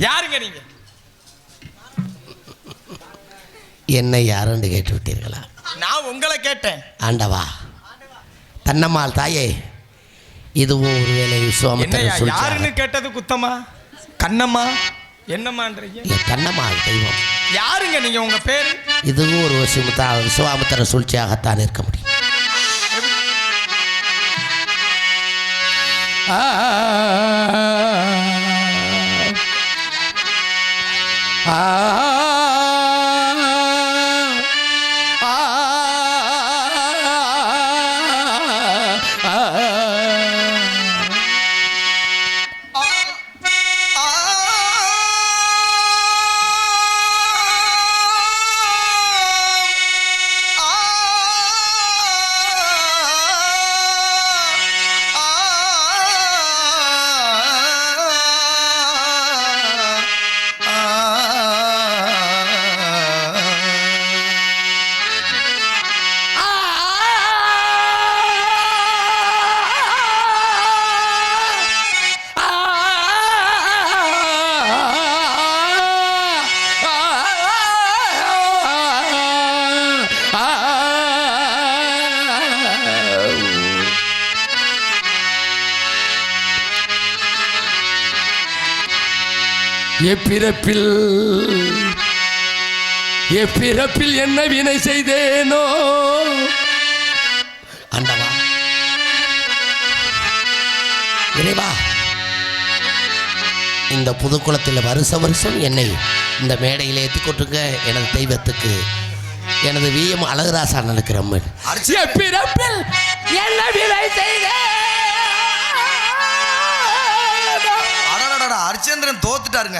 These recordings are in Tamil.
யாருங்க நீங்க? என்னை யாருன்னு கேட்டு விட்டீர்களா? நான் உங்களை கேட்டேன். ஆண்டவா, தன்னம்மாள் தாயே, இதுவும் ஒருவேளை விஸ்வாமித்திரர் யாருன்னு கேட்டது குத்தமா? கண்ணம்மா என்னம்மான்றீங்க? கண்ணம்மாள் தெய்வம். யாருங்க நீங்க? உங்க பேரு? இதுவும் ஒரு விஸ்வாமித்திர சூழ்ச்சியாகத்தான் இருக்க முடியும். எப்பிறப்பில் என்ன வினை செய்தேனோ ஆண்டவா, இறைவா, இந்த புதுக்குளத்தில் வருஷம் என்னை இந்த மேடையில் ஏற்றி கொட்டுங்க. எனது தெய்வத்துக்கு, எனது விஎம் அழகுராசா நினைக்கிறேன். எப்பிறப்பில் என்ன வினை செய்தேன். அரிச்சந்திரன் தோத்துட்டாருங்க.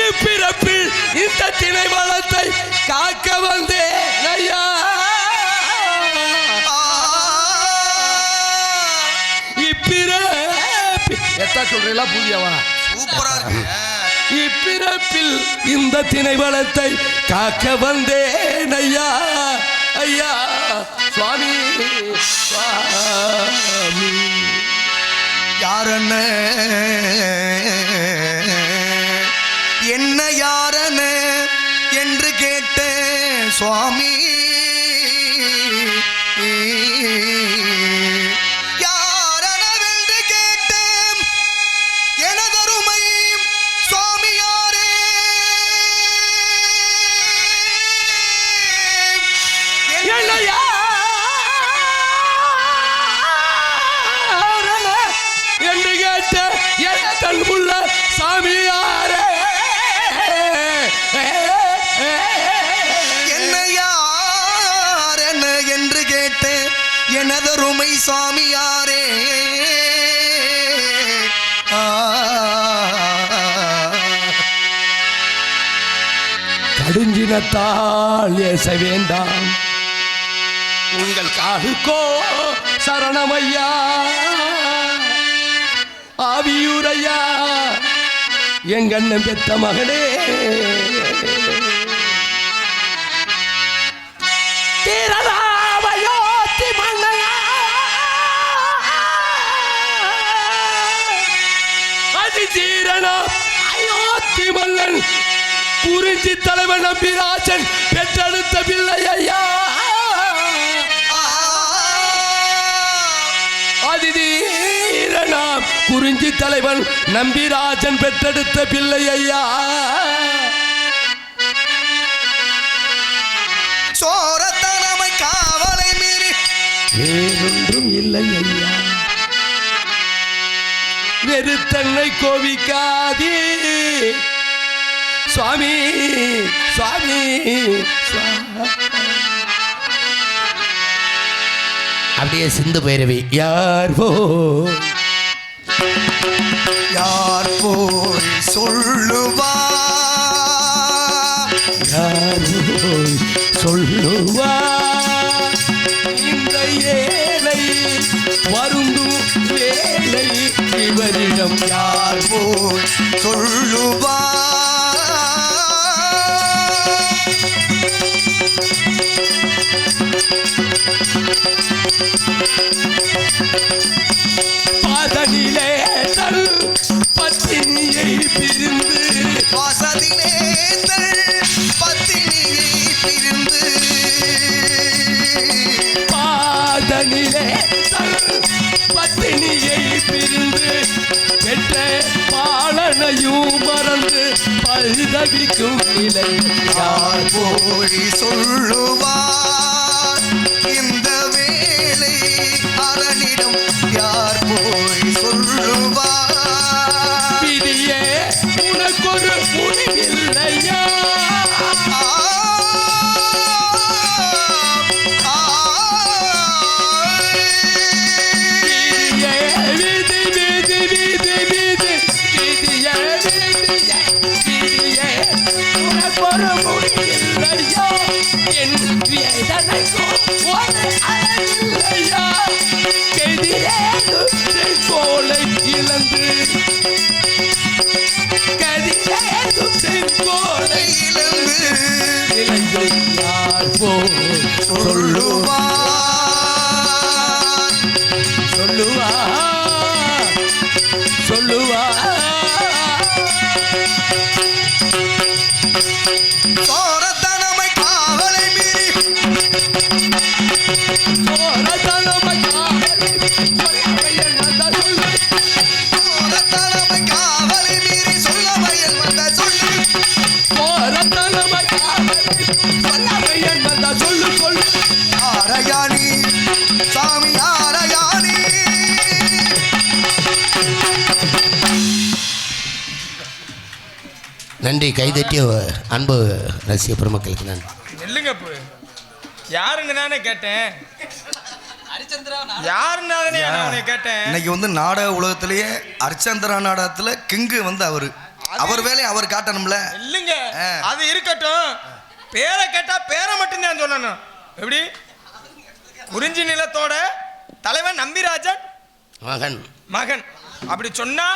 இப்பிறப்பில் இந்த திணை வளத்தை காக்க வந்தேன் ஐயா. சொல்றீங்களா? புதியவா சூப்பரா இருக்கு. இப்பிறப்பில் இந்த திணை வளத்தை காக்க வந்தேன் ஐயா. ஐயா சுவாமி, சுவாமி. யாரன்னு என்ன யாரன்னு என்று கேட்டேன் சுவாமி. யாரெனவென்று கேட்டேன் எனதருமை சுவாமியாரே. என்று கேட்ட என் உள்ள சாமியாரே. என்ன யாரென என்று கேட்டேன் எனதருமை சுவாமியாரே. கடுஞ்சினத்தால் ஏச வேண்டாம், உங்கள் காலுக்கோ சரணமையா. ஆவியூரையா எங்கண்ணன் பெத்த மகனே. தீரராமயோத்தி மன்னையா, அதி தீரனா அயோத்தி மன்னன் குறிஞ்சி தலைவன் நம்பிராஜன் பெற்றெடுத்த பிள்ளை ஐயா. அதிதீரனாம் குறிஞ்சி தலைவன் நம்பிராஜன் பெற்றெடுத்த பிள்ளை ஐயா. சோரத்தனமை காவலை மீறி வேறொன்றும் இல்லை ஐயா. வெறுத்தன்னை கோவிக்காதே சுவாமி, சுவாமி, அப்படியே சிந்து பைரவி. யார் போய் சொல்லுவா, யார் போய் சொல்லுவா, இந்த ஏழை வருந்தும் வேலை இவரிடம் யார் போய் சொல்லுவா. பாதனிலே தன் பத்தினியை பிரிந்து வாசதிலேந்தல் பத்தினியை பிரிந்து பாதனிலே பத்தினியை பிரிந்து பெற்ற பாலனையும் மறந்து பரிதவிக்கும் நிலை யார் போய் சொல்லுவார் இந்த வேலை அரணிடம் யார் போய் சொல்லுவார் விதியே உனக்கொரு முடிவில்லையா கோலை இழந்து கதிரேதும் செங்கோலை இழந்து இழந்து யார் போல் சொல்லுவார் சொல்லுவார் சொல்லுவார் சோரத்தனமை காவலை மீறி சோரத்தனமை காவலை மீறி சொல்ல வயல் வந்த சொல்லு சொல்லு சொல்லு ஆரையானி சாமி ஆரையானி நன்றி. கைதட்டிய அன்பு ரசிக பெருமக்களுக்கு நன்றி. நெல்லுங்க போ. யாருங்க நானே கேட்டேன். யாருன்னு அவனை கேட்டேன். இன்னைக்கு வந்து நாடக உலகத்திலேயே அர்ச்சந்திரா நாடகத்துல கிங்கு வந்து அவர் வேலையை அவர் காட்டணும்ல. இல்லைங்க அது இருக்கட்டும். பேரை கேட்டா பேரை மட்டும்தான் சொல்லணும். எப்படி? குறிஞ்சி நிலத்தோட தலைவன் நம்பிராஜன் மகன் மகன் அப்படி சொன்னா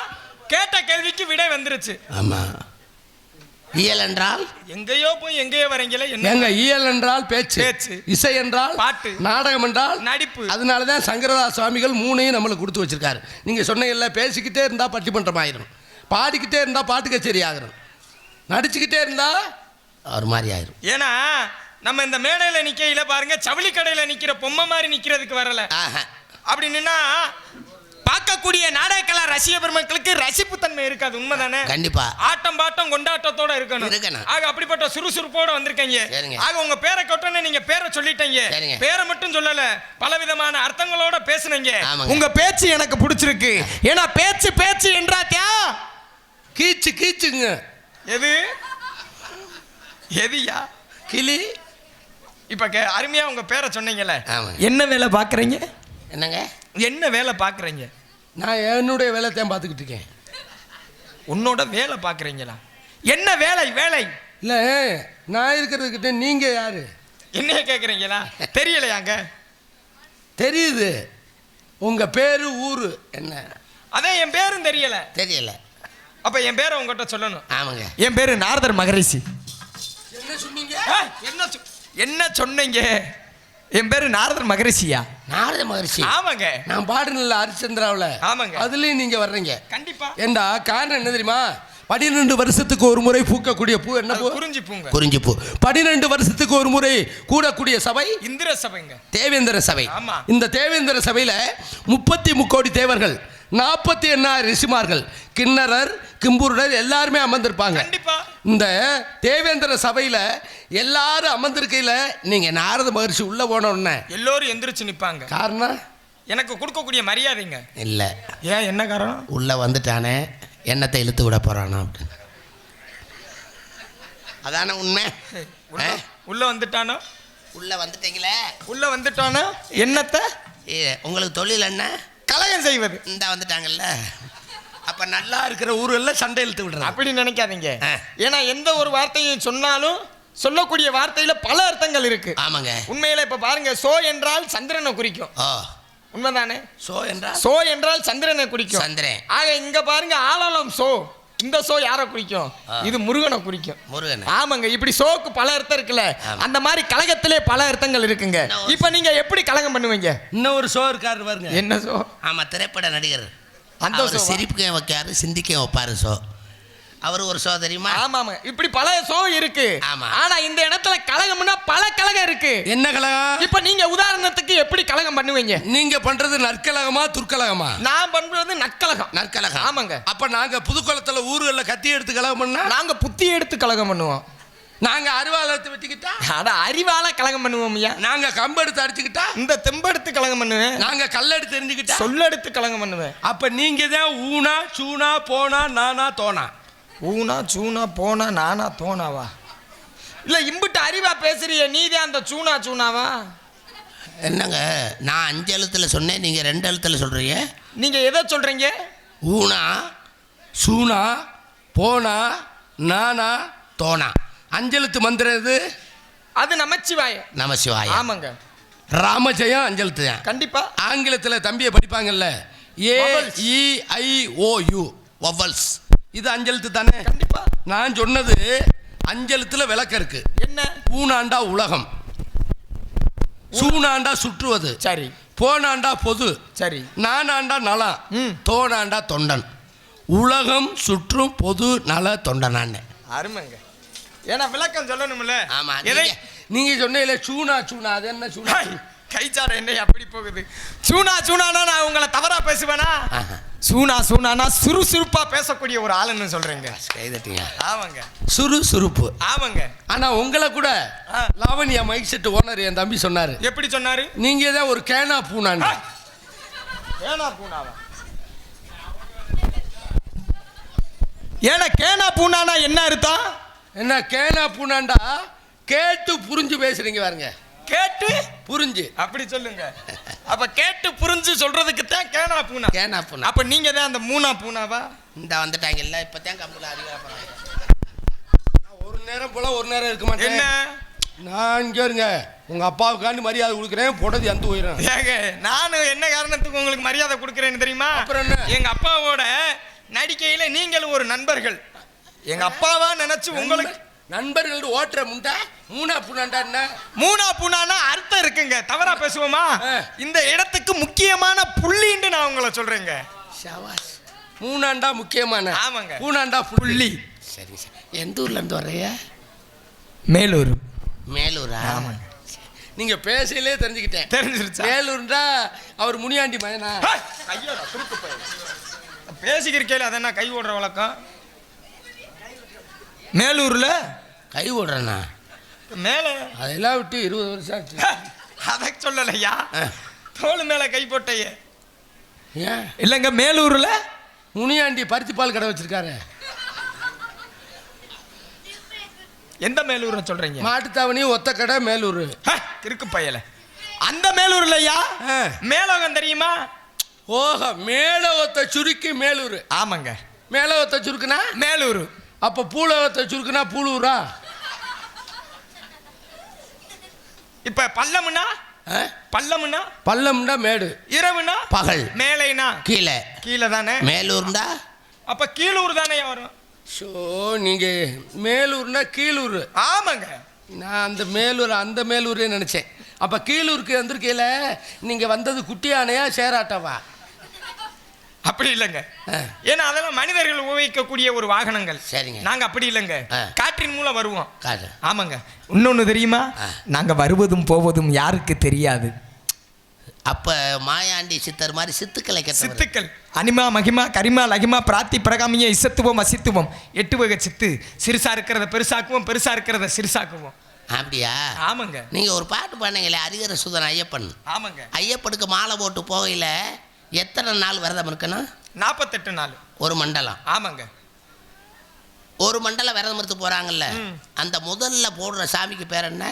கேட்ட கேள்விக்கு விடை வந்துருச்சு. ஆமா. இயல் என்றால் எங்கேயோ போய் எங்கேயோ வரீங்களே என்ன? எங்க இயல் என்றால் பேச்சு, பேச்சு. இசை என்றால் பாட்டு, நாடகம் என்றால் நடிப்பு. அதனாலதான் சங்கரதாஸ் சுவாமிகள் மூணையும் நம்மளுக்கு கொடுத்து வச்சிருக்காரு. நீங்க சொன்னீங்கல்ல, பேசிக்கிட்டே இருந்தா பட்டிமன்றம் ஆயிரும், பாடிக்கிட்டே இருந்தா பாட்டு கச்சேரி ஆகிரும், நடிச்சுக்கிட்டே இருந்தா ஒரு மாதிரி ஆயிரும். ஏன்னா நம்ம இந்த மேடையில நிக்கையில பாருங்க, ஜவுளி கடையில நிக்கிற பொம்மை மாதிரி நிக்கிறதுக்கு வரல. அப்படி நின்னா பார்க்கக்கூடிய நாடகக்கலா ரசிக பெருமக்களுக்கு ரசிப்பு தன்மை இருக்காது. உண்மைதானே? கண்டிப்பா. ஆட்டம் பாட்டம் கொண்டாட்டத்தோட இருக்கணும். ஆக அப்படிப்பட்ட சுறுசுறுப்போட வந்திருக்கீங்க. ஆக உங்க பேரை கொட்டனே, நீங்க பேரை சொல்லிட்டீங்க. பேரை மட்டும் சொல்லல, பலவிதமான அர்த்தங்களோட பேசுனீங்க. உங்க பேச்சு எனக்கு பிடிச்சிருக்கு. ஏன்னா பேச்சு பேச்சு என்றாத்தியா கீச்சு கீச்சுங்க. எது எதியா கிளி. இப்ப அருமையா உங்க பேரை சொன்னீங்கல்ல, ஆமாங்க. என்ன வேலை பாக்குறீங்க? என்னங்க என்ன வேலை பாக்குறீங்க? நான் என்னுடைய வேலையத்தான் பார்த்துக்கிட்டு இருக்கேன். உன்னோட வேலை பாக்குறீங்களா? என்ன வேலை? வேலை இல்ல, நான் இருக்கிறதுக்கிட்ட நீங்க யாரு? என்னைய கேக்குறீங்களா? தெரியலையாங்க? தெரியுது. உங்க பேரு ஊரு என்ன? அதான் என் பேரும் தெரியல. தெரியல. அப்ப என் பேரை உங்ககிட்ட சொல்லணும். ஆமாங்க. என் பேரு நாரதர் மகரிஷி. என்ன சொன்னீங்க? என்ன சொன்னீங்க? என் பேரு நாரதர் மகரிஷியா? நாரத மகரிஷி. ஆமாங்க. நான் பாடுனல ஹரிச்சந்திராவில். ஆமாங்க. அதுலயும் நீங்க வர்றீங்க. கண்டிப்பா. ஏண்டா காரணம் என்ன தெரியுமா? 12 வருஷத்துக்கு ஒரு முறை பூக்கக்கூடிய பூ என்ன பூ? குறிஞ்சி பூங்க. குறிஞ்சி பூ. 12 வருஷத்துக்கு ஒரு முறை கூடக்கூடிய சபை இந்திர சபைங்க. தேவேந்திர சபை. ஆமா. இந்த தேவேந்திர சபையில 33 கோடி தேவர்கள், 48 ரிஷிமார்கள், கிண்ணறர், கிம்புருடர் எல்லாருமே அமர்ந்திருப்பாங்க. கண்டிப்பா. இந்த தேவேந்திர சபையில எல்லாரும் அமர்ந்திருக்கையில நீங்க நாரத மகரிஷி உள்ள போன உடனே எல்லோரும் எந்திரிச்சு நிப்பாங்க. காரணம் எனக்கு கொடுக்கக்கூடிய மரியாதைங்க. இல்ல. ஏன்? என்ன காரணம்? உள்ள வந்துட்டானே, எண்ணத்தை இழுத்து விட போறானோ அப்படின்னு. அதான உண்மை. உள்ள வந்துட்டானோ? உள்ள வந்துட்டீங்களே. உள்ள வந்துட்டானோ என்னத்தை? உங்களுக்கு தொழில் என்ன? கலகம் செய்வது. இந்த வந்துட்டாங்கல்ல, அப்ப நல்லா இருக்கிற ஊரெல்லாம் சண்டை இழுத்து விடுறது. அப்படி நினைக்காதீங்க. ஏன்னா எந்த ஒரு வார்த்தையும் சொன்னாலும் சொல்லக்கூடிய வார்த்தையில பல அர்த்தங்கள் இருக்கு. ஆமாங்க. உண்மையில இப்ப பாருங்க, சோ என்றால் சந்திரனை குறிக்கும். உண்மைதானே? சோ என்றால் சோ என்றால் சந்திரனை குறிக்கும். சந்திரன். ஆக இங்க பாருங்க, ஆலலம் சோ. இந்த சோ யாரை குறிக்கும்? இது முருகனை குறிக்கும். முருகன். ஆமாங்க. இப்படி சோக்கு பல அர்த்தம் இருக்குல்ல, அந்த மாதிரி கலகத்திலே பல அர்த்தங்கள் இருக்குங்க. இப்ப நீங்க எப்படி கலகம் பண்ணுவீங்க? இன்னொரு சோ இருக்காரு பாருங்க. என்ன சோ? ஆமா, திரைப்பட நடிகர். அந்த சிரிப்புக்கும் வைக்காரு, சிந்திக்கும் வைப்பாரு. சோ அவர் ஒரு ஷோ தெரியுமா? ஆமாமா, இப்படி பல ஷோ இருக்கு. ஆமா. ஆனா இந்த இடத்துல கலகம்னா பல கலகம் இருக்கு. என்ன கலகம்? இப்ப நீங்க உதாரணத்துக்கு எப்படி கலகம் பண்ணுவீங்க? நீங்க பண்றது நற்கலகமா துர்க்கலகமா? நான் பண்றது நற்கலகம். நற்கலகம். ஆமாங்க. அப்ப நாங்க புதுக்குளத்துல ஊர்கள்ல கத்தி எடுத்து கலகம் பண்ணா நாங்க புத்தி எடுத்து கலகம் பண்ணுவோம். நாங்க அருவாளத்தை வெட்டிக்கிட்டா அட அறிவால கலகம் பண்ணுவோம் ஐயா. நாங்க கம்பு எடுத்து அடிச்சுக்கிட்டா இந்த தெம்பெடுத்து கலகம் பண்ணுவேன். நாங்க கல்லெடுத்து தெரிஞ்சுக்கிட்டா சொல்லெடுத்து கலகம் பண்ணுவேன். அப்ப நீங்க தான் ஊனா சூனா போனா நானா தோனா. ஊனா சூனா போனா நானா தோனாவா? இல்ல இம்புட்டு அறிவா பேசுறிய நீதான் அந்த சூனா சூனாவா? என்னங்க நான் 5 எழுத்துல சொன்னேன், நீங்க 2 எழுத்துல சொல்றீங்க. நீங்க எதை சொல்றீங்க? ஊனா சூனா போனா நானா தோனா. 5 எழுத்து மந்திரம் எது? அது நமச்சிவாய. நமசிவாய. ஆமாங்க. ராமஜெயம் 5 எழுத்து தான். கண்டிப்பா. ஆங்கிலத்தில் தம்பியை படிப்பாங்கல்ல, AEIOU வவல்ஸ். இது 5 எழுத்து தானே? கண்டிப்பா. நான் சொன்னது 5 எழுத்துல விளக்கம் இருக்கு. என்ன? ஊனாண்டா உலகம், சூனாண்டா சுற்றுவது, சரி. போனாண்டா பொது, சரி. நானாண்டா நலம், தோனாண்டா தொண்டன். உலகம் சுற்றும் பொது நல தொண்டனான்னு. அருமைங்க. ஏன்னா விளக்கம் சொல்லணும்ல. ஆமா. எதை நீங்க சொன்னீங்களே சூனா சூனா, அது என்ன சூனா? கைச்சார என்ன அப்படி போகுது? சூனா சூனானா நான் உங்களை தவறா பேசுவேனா? சூனா சூனானா சுறுசுறுப்பா பேசக்கூடிய ஒரு ஆளுன்னு சொல்றீங்க. கைதட்டிங்க. ஆமாங்க. சுறுசுறுப்பு. ஆமாங்க. ஆனா உங்களை கூட லாவண்யா மைக் செட் ஓனர் என் தம்பி சொன்னாரு. எப்படி சொன்னாரு? நீங்க தான் ஒரு கேனா பூனான்னு. கேனா பூனாவா? ஏன்னா கேனா பூனானா என்ன அர்த்தம்? என்ன கேனா பூனாண்டா? கேட்டு புரிஞ்சு பேசுறீங்க பாருங்க. கேட்டு புரிஞ்சு அப்படி சொல்லுங்க. அப்ப கேட்டு புரிஞ்சு சொல்றதுக்கு தான் கேனா பூனா. கேனா பூனா. அப்ப நீங்க தான் அந்த மூணா பூனாவா? இந்த வந்துட்டாங்கல்ல, இப்பதான் கம்புல அறிவாக ஒரு நேரம் போல ஒரு நேரம் இருக்க மாட்டேன். என்ன? நான் இங்க இருங்க, உங்க அப்பாவுக்காண்டி மரியாதை கொடுக்குறேன், போட்டது அந்த உயிரம். ஏங்க நானும் என்ன காரணத்துக்கு உங்களுக்கு மரியாதை கொடுக்குறேன்னு தெரியுமா? அப்புறம் என்ன? எங்க அப்பாவோட நடிக்கையில நீங்களும் ஒரு நண்பர்கள். எங்க அப்பாவா நினைச்சு உங்களுக்கு நண்பர்கள் ஓட்டுற முண்டா மூணா பூனாண்டா என்ன? மூணா பூனானா அர்த்தம் இருக்குங்க. தவறா பேசுவோமா? இந்த இடத்துக்கு முக்கியமான புள்ளின்னு நான் உங்களை சொல்றேங்க. ஷவாஸ். மூணாண்டா முக்கியமான. ஆமாங்க. பூனாண்டா புள்ளி. சரி சரி. எந்த ஊர்ல இருந்து வர்றீங்க? மேலூர். மேலூரா? ஆமாங்க. நீங்க பேசையிலே தெரிஞ்சுக்கிட்டேன். தெரிஞ்சிருச்சா? மேலூர்டா அவர் முனியாண்டி மயனா. ஐயோடா குறுக்கு பையன். பேசிக்கிறக்கையில அது என்ன கை ஓடுற வழக்கம்? மேலூர்ல கை ஓடுறேண்ணா. மேல அதெல்லாம் விட்டு 20 வருஷம் ஆச்சு. அதை சொல்லலையா? தோல் மேல கை போட்டையே. ஏன் இல்லைங்க மேலூர்ல முனியாண்டி பருத்தி பால் கடை வச்சிருக்காரு. எந்த மேலூர்னு சொல்றீங்க? மாட்டுத்தாவணி ஒத்த கடை மேலூர். கிறுக்கு பயல. அந்த மேலூர்லயா? மேலோகம் தெரியுமா? ஓஹ, மேலோகத்தை சுருக்கி மேலூர். ஆமாங்க. மேலோகத்தை சுருக்குனா மேலூர். அப்ப பூலோகத்தை சுருக்குனா பூலூரா? இப்ப பல்லமுனா? பல்லமுனா பல்லம்னா மேடு, இரவுனா பகல், மேலைனா கீழே. கீழே தானே. மேலூர்ண்டா அப்ப கீழூர் தானே வரும். ஷோ, நீங்க மேலூர்னா கீழூர். ஆமாங்க. நான் அந்த மேலூரே நினைச்சேன். அப்ப கீழூருக்கு வந்திருக்கீல, நீங்க வந்தது குட்டி யானையா சேராட்டவா? அப்படி இல்லைங்க. ஏன்னா அதெல்லாம் மனிதர்கள் உபயோகிக்கக்கூடிய ஒரு வாகனங்கள். சரிங்க. நாங்க அப்படி இல்லைங்க. காற்றின் மூலம் வருவோம். ஆமாங்க. இன்னொன்னு தெரியுமா? நாங்க வருவதும் போவதும் யாருக்கு தெரியாது. அப்ப மாயாண்டி சித்தர் மாதிரி சித்துக்களை சித்துக்கள் அனிமா மகிமா கரிமா லகிமா பிராத்தி பிரகாமிய இசத்துவம் அசித்துவம் 8 வகை சித்து. சிறுசா இருக்கிறத பெருசாக்குவோம், பெருசா இருக்கிறத சிறுசாக்குவோம். அப்படியா? ஆமாங்க. நீங்க ஒரு பாட்டு பாடுங்களே, ஹரிஹர சுதன் ஐயப்பன். ஆமாங்க. ஐயப்பனுக்கு மாலை போட்டு போகையில எத்தனை நாள் விரதம் இருக்கணும்? 48 நாள். ஒரு மண்டலம். ஆமாங்க. ஒரு மண்டலம் விரதம் எடுத்து போறாங்கல்ல, அந்த முதல்ல போடுற சாமிக்கு பேர் என்ன?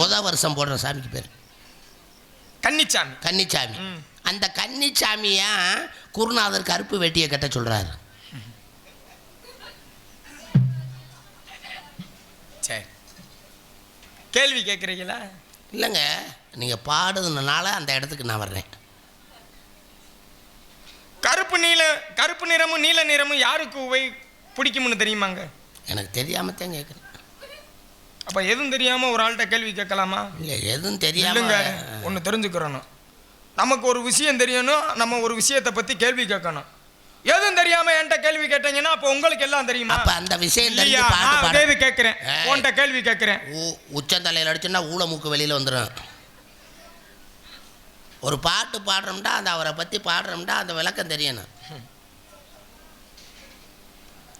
முதல் வருஷம் போடுற சாமிக்கு பேர் கன்னிச்சாமி. கன்னிச்சாமி. அந்த கன்னிச்சாமியா குருநாதர் கருப்பு வேட்டியை கட்ட சொல்றாரு. சரி, கேள்வி கேட்குறீங்களா? இல்லைங்க, நீங்க பாடுறதுனால அந்த இடத்துக்கு நான் வர்றேன். கருப்பு நிறமும் நீல நிறமும் யாருக்கு பிடிக்கும்னு தெரியுமாங்க? எனக்கு தெரியாமத்தான் கேட்குறேன். அப்ப எதுவும் தெரியாம ஒரு ஆள்கிட்ட கேள்வி கேட்கலாமா? இல்லை, எதுவும் தெரியாம. ஒன்று தெரிஞ்சுக்கிறணும். நமக்கு ஒரு விஷயம் தெரியணும், நம்ம ஒரு விஷயத்தை பற்றி கேள்வி கேட்கணும். எதுவும் தெரியாம என்கிட்ட கேள்வி கேட்டீங்கன்னா அப்ப உங்களுக்கு எல்லாம் தெரியுமா? அப்ப அந்த விஷயம் இல்லையா? நான் கேள்வி கேட்கிறேன், உன்கிட்ட கேள்வி கேட்கிறேன். உச்சந்தலையில் அடிச்சுன்னா ஊழ மூக்கு வெளியில வந்துடும். ஒரு பாட்டு பாடுறோம்டா, அந்த அவரை பத்தி பாடுறோம்டா, அந்த விளக்கம் தெரியணும்.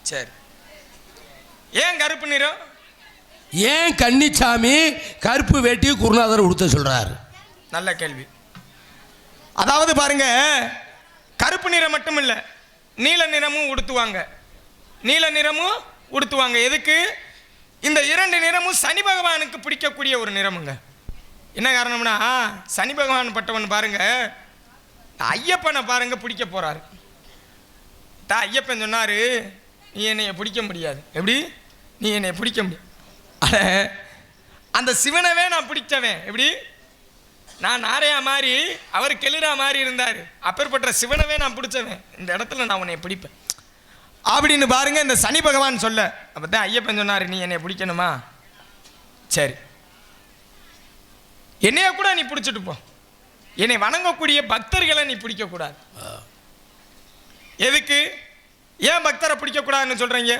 சரி, ஏன் கருப்பு நிறம்? ஏன் கன்னிச்சாமி கருப்பு வேட்டி குருநாதர் உடுத்த சொல்றாரு? நல்ல கேள்வி. அதாவது பாருங்க, கருப்பு நிறம் மட்டும் இல்லை, நீல நிறமும் உடுத்துவாங்க. நீல நிறமும் உடுத்துவாங்க. எதுக்கு? இந்த இரண்டு நிறமும் சனி பகவானுக்கு பிடிக்கக்கூடிய ஒரு நிறமுங்க. என்ன காரணம்னா, சனி பகவான் பட்டவன் பாருங்க, ஐயப்பனை பாருங்க பிடிக்க போறாரு. ஐயப்பன் சொன்னாரு, நீ என்னைய பிடிக்க முடியாது. எப்படி? நீ என்னைய பிடிக்க முடியாது. அட, அந்த சிவனவே நான் பிடிச்சவன். எப்படி? நான் நாரையா மாதிரி, அவர் கெளிரா மாதிரி இருந்தார். அப்பேற்பட்ட சிவனவே நான் பிடிச்சவன். இந்த இடத்துல நான் உன்னை பிடிப்பேன் அப்படின்னு பாருங்க இந்த சனி பகவான் சொல்ல. அப்பதான் ஐயப்பன் சொன்னார், நீ என்னை பிடிக்கணுமா? சரி, என்னைய கூட நீ பிடிச்சிட்டு போ, என்னை வணங்கக்கூடிய பக்தர்களை நீ பிடிக்கக்கூடாது. எதுக்கு? ஏன் பக்தரை பிடிக்கக்கூடாதுன்னு சொல்கிறீங்க?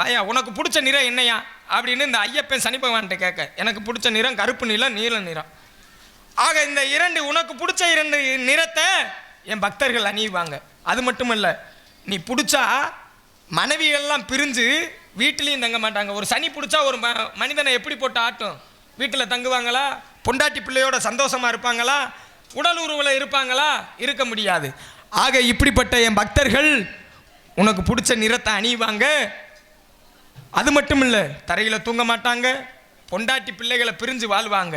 வாயா, உனக்கு பிடிச்ச நிறம் என்னையா அப்படின்னு இந்த ஐயப்பன் சனி பகவான்கிட்ட கேட்க, எனக்கு பிடிச்ச நிறம் கருப்பு நிறம், நீல நிறம். ஆக இந்த இரண்டு, உனக்கு பிடிச்ச இரண்டு நிறத்தை என் பக்தர்கள் அணிவாங்க. அது மட்டும் இல்லை, நீ பிடிச்சா மனைவிகள்லாம் பிரிஞ்சு வீட்டிலையும் தங்க மாட்டாங்க. ஒரு சனி பிடிச்சா ஒரு மனிதனை எப்படி போட்டு ஆட்டும்? வீட்டில் தங்குவாங்களா? பொண்டாட்டி பிள்ளையோட சந்தோஷமாக இருப்பாங்களா? உடல் உறவில் இருப்பாங்களா? இருக்க முடியாது. ஆக இப்படிப்பட்ட என் பக்தர்கள் உனக்கு பிடிச்ச நிறத்தை அணிவாங்க. அது மட்டும் இல்லை, தரையில் தூங்க மாட்டாங்க, பொண்டாட்டி பிள்ளைகளை பிரிஞ்சு வாழ்வாங்க.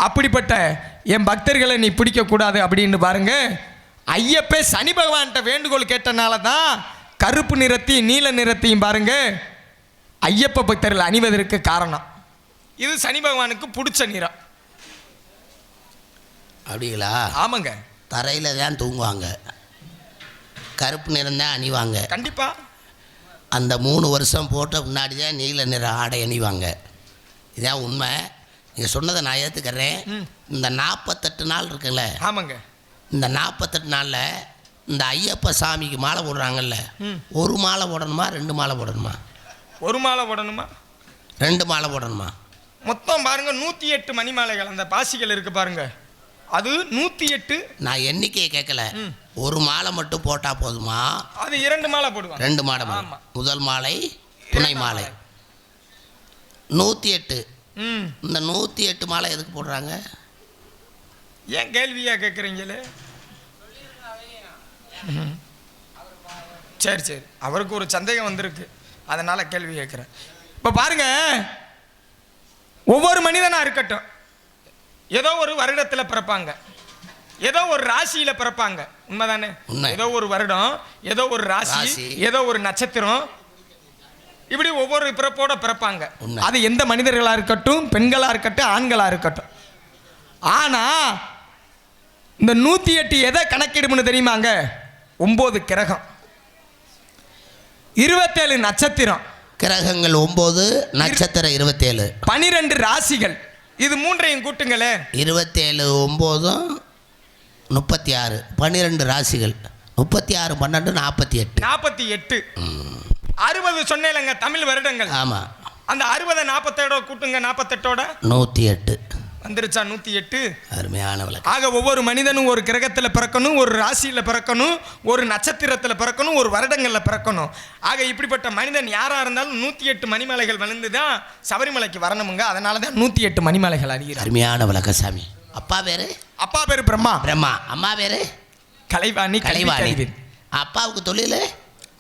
அப்படிப்பட்ட என் பக்தர்களை நீ பிடிக்கக்கூடாது அப்படின்னு பாருங்க ஐயப்பே சனி பகவான்கிட்ட வேண்டுகோள் கேட்டனால தான் கருப்பு நிறத்தையும் நீல நிறத்தையும் பாருங்க ஐயப்ப பக்தர்கள் அணிவதற்கு காரணம். இது சனி பகவானுக்கு பிடிச்ச நிறம். அப்படிங்களா? ஆமாங்க. தரையில் தான் தூங்குவாங்க, கருப்பு நிறம் தான் அணிவாங்க. கண்டிப்பா. அந்த 3 வருஷம் போட்ட முன்னாடி தான் நீல நிற ஆடை அணிவாங்க. இதான் உண்மை. நீங்கள் சொன்னதை நான் ஏற்றுக்கிறேன். இந்த 48 நாள் இருக்குல்ல? ஆமாங்க. இந்த 48 நாளில் இந்த ஐயப்ப சாமிக்கு மாலை போடுறாங்கல்ல, ஒரு மாலை போடணுமா 2 மாலை போடணுமா? ஒரு மாலை போடணுமா 2 மாலை போடணுமா? மொத்தம் பாருங்க 108 மணி மாலைகள் அந்த பாசிகள் இருக்கு பாருங்க, அது 108. நான் எண்ணிக்கையை கேட்கல, ஒரு மாலை மட்டும் போட்டா போதுமா? அது 2 மாலை போடுவாங்க. 2 மாலை. முதல் மாலை, துணை மாலை 108. இந்த 108 மாலை எதுக்கு போடுறாங்க? ஏன் கேள்வியா கேட்குறீங்களே? சரி சரி, அவருக்கு ஒரு சந்தேகம் வந்திருக்கு, அதனால கேள்வி கேட்குறேன். இப்போ பாருங்க, ஒவ்வொரு மனிதனாக இருக்கட்டும், ஏதோ ஒரு வருடத்தில் பிறப்பாங்க, ஏதோ ஒரு ராசியில் பிறப்பாங்க. உண்மைதானே? ஏதோ ஒரு வருடம், ஏதோ ஒரு ராசி, ஏதோ ஒரு நட்சத்திரம், இப்படி ஒவ்வொரு பிறப்போட பிறப்பாங்க. அது எந்த மனிதர்களாக இருக்கட்டும், பெண்களாக இருக்கட்டும், ஆண்களாக இருக்கட்டும். ஆனால் இந்த 108 எதை கணக்கிடும்னு தெரியுமாங்க? 9 கிரகம், 27 நட்சத்திரம். கிரகங்கள் 9, நட்சத்திரம் 27, 12 ராசிகள். இது மூன்றையும் கூட்டுங்களே, 27 9 36, 12 ராசிகள், 36 12 48. 48 60 சொன்னேலங்க தமிழ் வருடங்கள். ஆமாம். அந்த 60 47 கூட்டுங்க, 48 108 வந்துருச்சா? 108. அருமையான விளக்கம். ஆக ஒவ்வொரு மனிதனும் ஒரு கிரகத்தில் பிறக்கணும், ஒரு ராசியில் பிறக்கணும், ஒரு நட்சத்திரத்தில் பிறக்கணும், ஒரு வருடங்களில் பிறக்கணும். ஆக இப்படிப்பட்ட மனிதன் யாராக இருந்தாலும் 108 மணிமலைகள் விழுந்து தான் சபரிமலைக்கு வரணுமுங்க. அதனால தான் 108 மணிமலைகள் அறிகிறார். அருமையான விளக்கம் சாமி. அப்பா பேரு? அப்பா பேரு பிரம்மா. பிரம்மா. அம்மா பேரு? கலைவாணி. கலைவாணி. அப்பாவுக்கு தொழில்?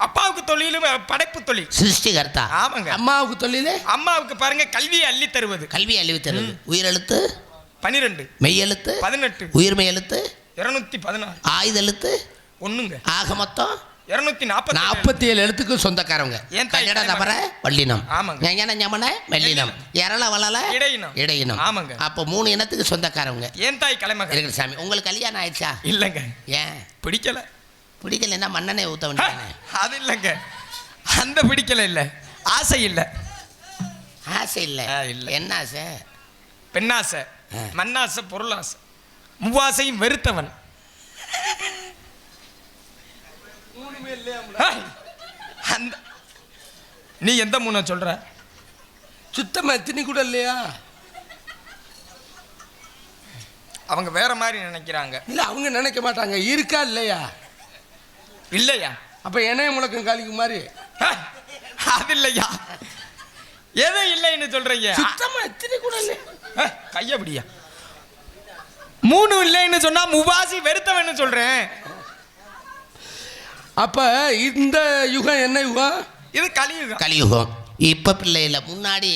அப்பாவுக்கு தொழில் படைப்பு தொழில், சிருஷ்டிகர்த்தா. ஆமாங்க. அம்மாவுக்கு தொழில்? அம்மாவுக்கு பாருங்க கல்வியை அள்ளி தருவது. கல்வி அள்ளி தருவது. உயிரெழுத்து 12, மெய்யெழுத்து 18, உயிர்மை எழுத்து 216, ஆயுத எழுத்து 1ங்க. ஆக மொத்தம் 247 எழுத்துக்கு சொந்தக்காரங்க. கன்னட தபர வள்ளினம். ஆமாங்க. ஞான ஞமன வெள்ளினம், எரள வளல இடையினம். ஆமாங்க. அப்போ 3 இனத்துக்கு சொந்தக்காரங்க. ஏன் தாய் கலைமகள் இருக்கிற சாமி. உங்களுக்கு கல்யாணம் ஆயிடுச்சா? இல்லைங்க. ஏன் பிடிக்கல? பிடிக்கலன்னா மண்ணனை ஊற்ற வேண்டியதானே? அது இல்லைங்க, அந்த பிடிக்கல இல்லை, ஆசை இல்லை. ஆசை இல்லை? என்ன ஆசை? பெண்ணாசை, மண்ணாசை, பொருளாசை, மூவாசையும் வெறுத்தவன். அந்த நீ எந்த 3 சொல்ற? சுத்தமா எத்தனை கூட இல்லையா? அவங்க வேற மாதிரி நினைக்கிறாங்க. இல்ல அவங்க நினைக்க மாட்டாங்க. இருக்கா இல்லையா? இல்லையா? அப்ப இணைய முழக்கம் காலிக்கு மாதிரி அது இல்லையா? எது இல்லைன்னு சொல்றீங்க? சுத்தமா எத்தனை கூட இல்லை. கையபடியா 3 இல்லைன்னு சொன்னா முவாசி வெறுத்தவன்னு சொல்றேன். அப்ப இந்த யுகம் என்ன யுகம்? இது கலியுகம். கலியுகம். இப்ப பிள்ளை இல்லை, முன்னாடி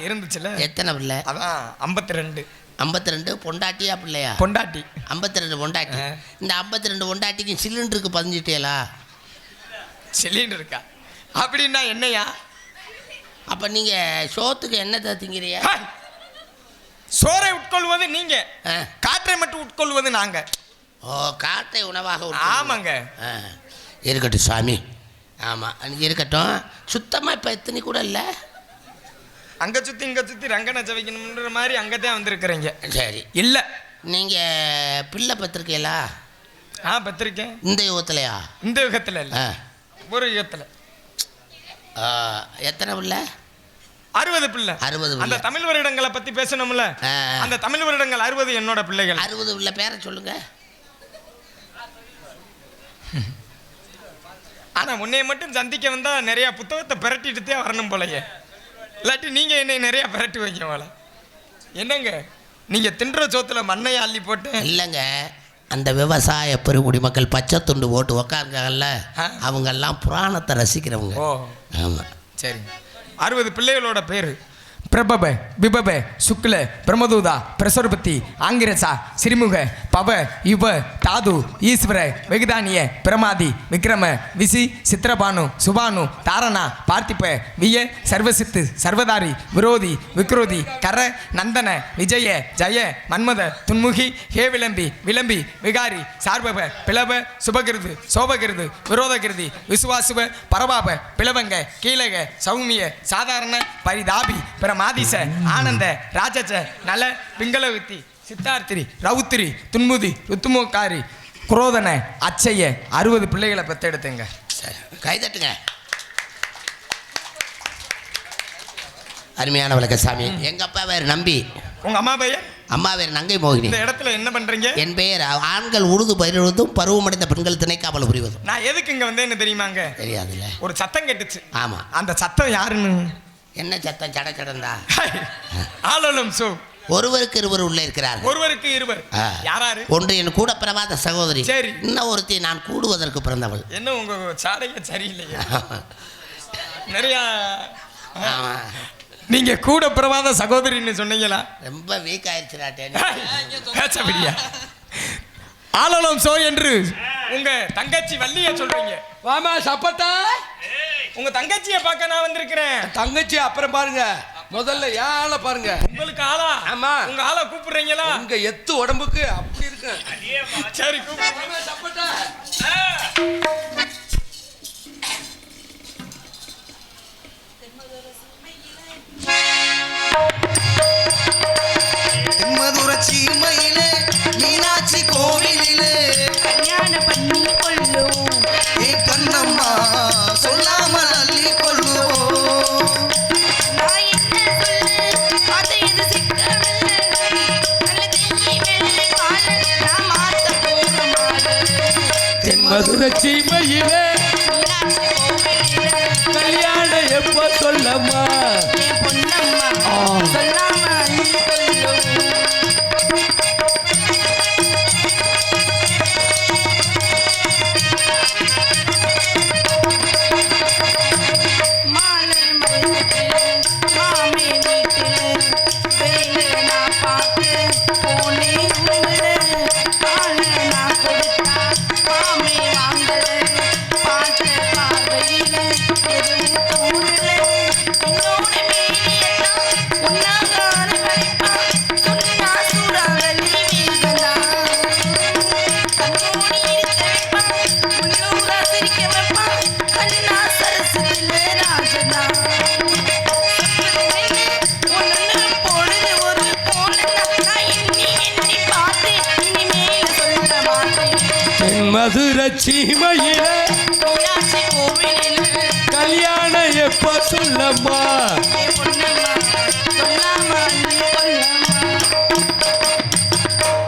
இருந்துச்சுல. எத்தனை பிள்ளை? அதான் 52. 52 பொண்டாட்டியா பிள்ளையா? பொண்டாட்டி. 52 பொண்டாட்டி. இந்த 52 பொண்டாட்டிக்கு சிலிண்டருக்கு பதிஞ்சிட்டேலா? சிலிண்டர் இருக்கா? அப்படின்னா என்னையா? அப்ப நீங்க சோத்துக்கு என்ன திங்கிறீங்க? சோறை உட்கொள்வது நீங்க, காற்றை மட்டும் உட்கொள்வது நாங்க. ஓ, காற்றை உணவாக. ஆமாங்க. இருக்கட்டும் சாமி. ஆமாம், இருக்கட்டும். சுத்தமாக இப்போ எத்தனை கூட இல்லை. அங்கே சுற்றி இங்கே சுற்றி ரங்கனை ஜவிக்கணுன்ற மாதிரி அங்கே தான் வந்திருக்கிறீங்க. சரி. இல்லை, நீங்கள் பிள்ளை பத்திரிக்கையிலா? பத்திரிக்கேன். இந்த யுகத்திலையா? இந்த யுகத்தில் இல்லை, ஒரு யுகத்தில். எத்தனை பிள்ளை? 60 பிள்ளை. 60. அந்த தமிழ் வருடங்களை பற்றி பேசணும்ல. அந்த தமிழ் வருடங்கள் 60 என்னோட பிள்ளைகள். 60 பிள்ளை பேரை சொல்லுங்க. ஆனால் உன்னைய மட்டும் சந்திக்க வந்தால் நிறையா புத்தகத்தை பிரட்டிட்டு வரணும் போலையே. இல்லாட்டி நீங்கள் என்னை நிறையா பிரட்டி வைக்க போல. என்னங்க நீங்கள் தின்ற சோத்தில் மண்ணையை அள்ளி போட்டு? இல்லைங்க, அந்த விவசாய பெருங்குடி மக்கள் பச்சை துண்டு போட்டு உக்காருங்கல்ல, அவங்கெல்லாம் புராணத்தை ரசிக்கிறவங்க. ஓ ஆமாம். சரி. 60 பிள்ளைகளோட பேர்: பிரபப, விபப, சுக்ல, பிரமதூதா, பிரசரபத்தி, ஆங்கிரசா, சிறிமுக, பவ, யுவ, தாது, ஈஸ்வர, வெகுதானிய, பிரமாதி, விக்ரம, விசி, சித்திரபானு, சுபானு, தாரணா, பார்த்திப, விய, சர்வசித்து, சர்வதாரி, விரோதி, விக்ரோதி, கர, நந்தன, விஜய, ஜய, மன்மத, துன்முகி, ஹே விளம்பி, விளம்பி, விகாரி, சார்பப, பிளவ, சுபகிருது, சோபகிருது, விரோதகிருதி, விசுவாசுவ, பரபாப, பிளவங்க, கீழக, சௌமிய, சாதாரண, பரிதாபி, பிரமாதிச, ஆனந்த, ராஜச, நல, பிங்களவித்தி, சித்தார்த்திரி, ரவுத்திரி, துன்முதி, ருத்துமோக்காரி, குரோதன, அச்சைய 60 பிள்ளைகளை பெற்றெடுத்துங்க. கைதட்டுங்க. அருமையான விளக்க சாமி. எங்க அப்பா பேர் நம்பி. உங்க அம்மா பெயர்? அம்மா பேர் நங்கை மோகினி. இந்த இடத்துல என்ன பண்றீங்க? என் பெயர் ஆண்கள் உழுது பயிரிடுவதும் பருவமடைந்த பெண்கள் திணைக்காவல் புரிவதும். நான் எதுக்கு இங்க வந்தேன்னு தெரியுமாங்க? தெரியாதுல்ல. ஒரு சத்தம் கேட்டுச்சு. ஆமா. அந்த சத்தம் யாருன்னு? என்ன சத்தம்? சடச்சடந்தா ஆலோலம் சோ. ஒருவருக்கு இருவர் உள்ள இருக்கிறார்கள். ஒருவருக்கு இருவர் யாராரு? ஒன்று என் கூட பிறவாத சகோதரி. சரி. இன்னும் ஒருத்தி நான் கூடுவதற்கு பிறந்தவள். என்ன உங்க சாடையே சரியில்லையா? நிறைய நீங்க கூட பிறவாத சகோதரின்னு சொன்னீங்களா? ரொம்ப வீக் ஆயிடுச்சுடாட்டே. ஆலோலம் சோ என்று உங்க தங்கச்சி வள்ளிய சொல்றீங்க. வாமா சப்பத்தா, உங்க தங்கச்சியை பார்க்க நான் வந்திருக்கிறேன். தங்கச்சி அப்புறம் பாருங்க, முதல்ல ஏன் ஆளை பாருங்க. உங்களுக்கு ஆளா? ஆமா. உங்க ஆளை கூப்பிடுறீங்களா? உங்க எத்து உடம்புக்கு அப்படி இருக்கு. சரி கூப்பிடுங்க. சப்பத்தா. தென்மதுரை சீமையிலே மீனாட்சி கோவிலிலே கல்யாண பண்ணி கொள்ளும் ஏ கண்ணம்மா சொல்லாமல் அள்ளி கொள்ளுவோம். நான் என்ன சொல்லு, அது இது சிக்கவில்லை. நல்ல தென்னி வெள்ளை காலன் நான் மாத்த போக மாட்டேன். தென்மதுரை சீமையிலே மீனாட்சி கோவிலிலே கல்யாணம் எப்போ சொல்லம்மா? என் பொன்னம்மா சொல்லாம அள்ளி கொள்ளும். மாலர் மருந்துக்கு மாமே வீட்டுல வேலை நான் பார்த்து போனேன் உங்களை. ஆளை நான் கொடுத்தா மாமே வாங்கல. பார்த்த பார்வையில எதுவும் தோணல. என்னோட மேனியெல்லாம் உன்னாக அரவணைப்பான். சொன்னா சூறாவளி வேகந்தான். கண்ணோடி இருக்க வைப்பான். உள்ளூரா சிரிக்க வைப்பான். கண்ணா சரசத்துல ராஜனா. ஒன்னு பொழுது ஒரு போலன்னா நான் எண்ணி எண்ணி பார்த்தேன். இனிமேல் சொல்ல மாட்டேன். தென்மதுரை சீமையிலே எப்ப சொல்லம்மா ஏ பொன்னம்மா சொல்லாமா நீ பொன்னம்மா.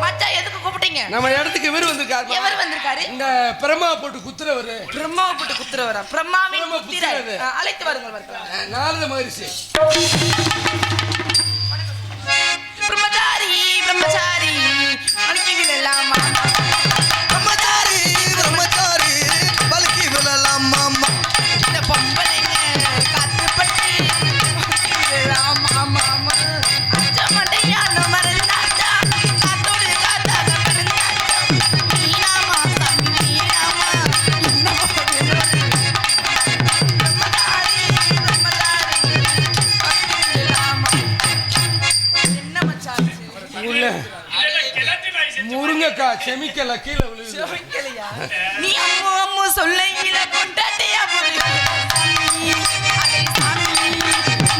மச்சான் எதுக்கு கூப்பிட்டீங்க? நம்ம இடத்துக்கு இவர் வந்திருக்காரு. எவர் வந்திருக்காரு? இந்த பிரம்மா போட்டு குத்துறவரு. பிரம்மாவை போட்டு குத்துறவரா? பிரம்மாவின் பிரம்மா புத்திரர். புத்திரர். அழைத்து வாருங்கள் வருகிறார். நாரத மகரிஷி. பிரம்மச்சாரி பிரம்மச்சாரி அன்னைக்கு எல்லாம் பிரம்மச்சாரி பிரம்மச்சாரி வலிக்கு விழலாம் மாமா. இந்த பொம்பளைங்க காத்துப்பட்டு எல்லாம் மாமா அச்சமட்டையான மறந்தாச்சா காத்தோடு காத்தாக பிறந்தாச்சா நீனாமா சாமி நீனாமா பிரம்மச்சாரி பிரம்மச்சாரி என்ன மச்சான் உள்ள முருங்கக்கா செமிக்கல கீழே விழுது. செவிக்கலையா? நீ அம்மு அம்மு சொல்லையில கொண்டாட்டியா சாமி அடே சாமி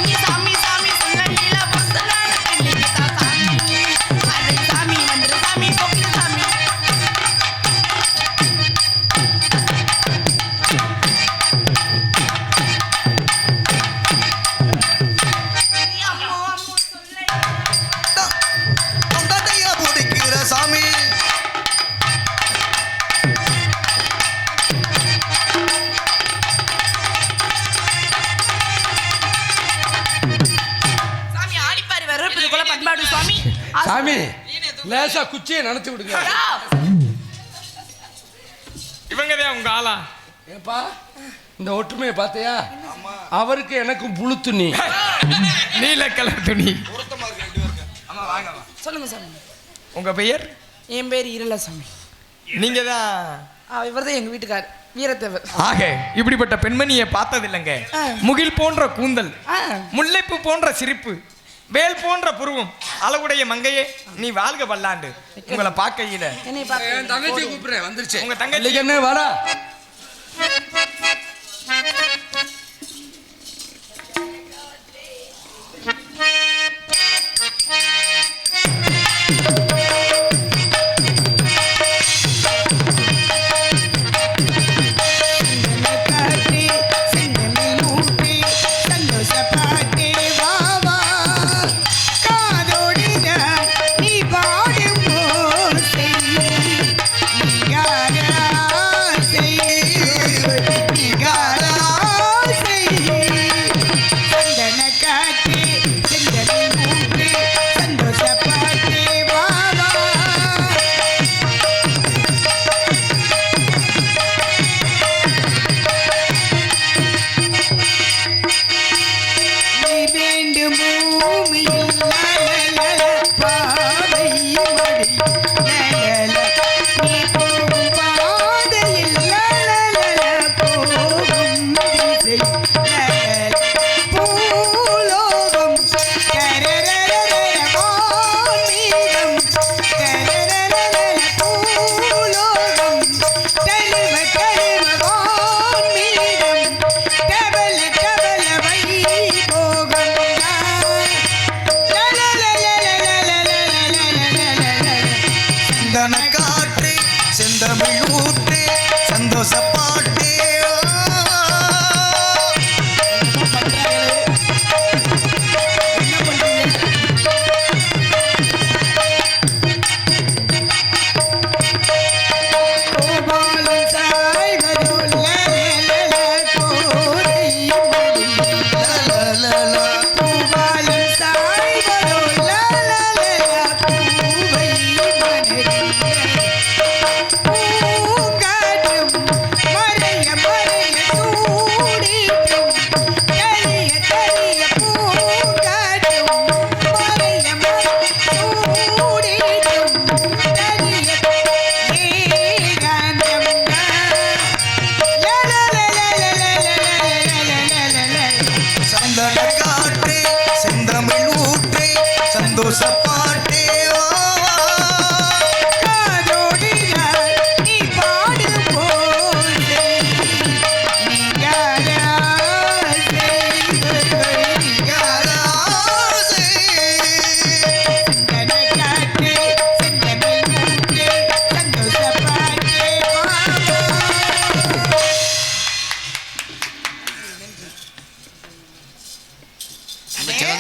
நீ சாமி சாமி சொல்லையில பொசலான கிளிக்கா சாமி அடே சாமி வந்துரு சாமி போக்கு சாமி நீ அம்மு அம்மு சொல்லையில கொண்டாட்டையா பிடிக்கிற சாமி. சாமி ஆடிப்பாரு வரப்புக்குள்ள பண்பாடு சுவாமி சாமி லேசா குச்சியை நினைச்சு விடுங்க. இவங்கதான் உங்க ஆளா? ஏப்பா இந்த ஒற்றுமையை பார்த்தியா? அவருக்கு எனக்கும் புழு துணி. நீல கலர் துணி. சொல்லுங்க சாமி. உங்க பெயர்? என் பேர் ஈரலசாமி. நீங்க தான். இவர் தான் எங்க வீட்டுக்கார் வீரத்தேவர். ஆக இப்படிப்பட்ட பெண்மணியை பார்த்ததில்லைங்க. முகில் போன்ற கூந்தல், முல்லைப்பூ போன்ற சிரிப்பு, வேல் போன்ற புருவம், அளவுடைய மங்கையே நீ வாழ்க பல்லாண்டு. உங்களை பார்க்கையில என்னை என் பார்க்க தங்கச்சி கூப்பிடுறேன் வந்துருச்சு. உங்க தங்கச்சி என்ன வாடா.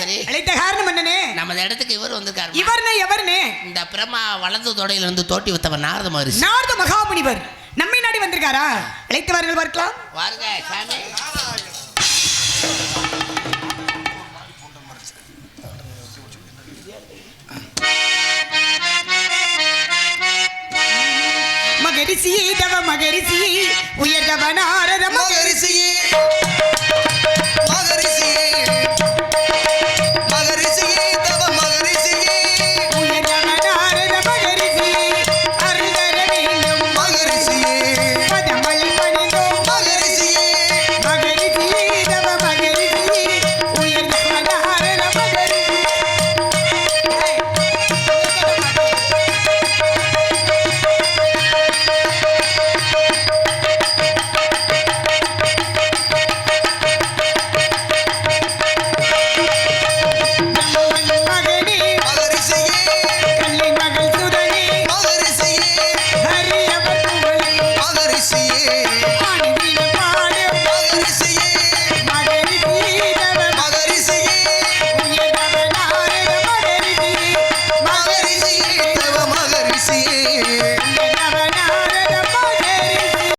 சகோதரி. அழைத்த காரணம் என்னனே? நம்ம இடத்துக்கு இவர் வந்திருக்காரு. இவர்னே எவர்னே? இந்த பிரம்மா வலது தொடையில இருந்து தோட்டி வித்தவர் நாரத மகரிஷி. நாரத மகாமுனிவர் நம்மை நாடி வந்திருக்காரா? அழைத்து வாருங்கள் பார்க்கலாம். வாருங்க சாமி.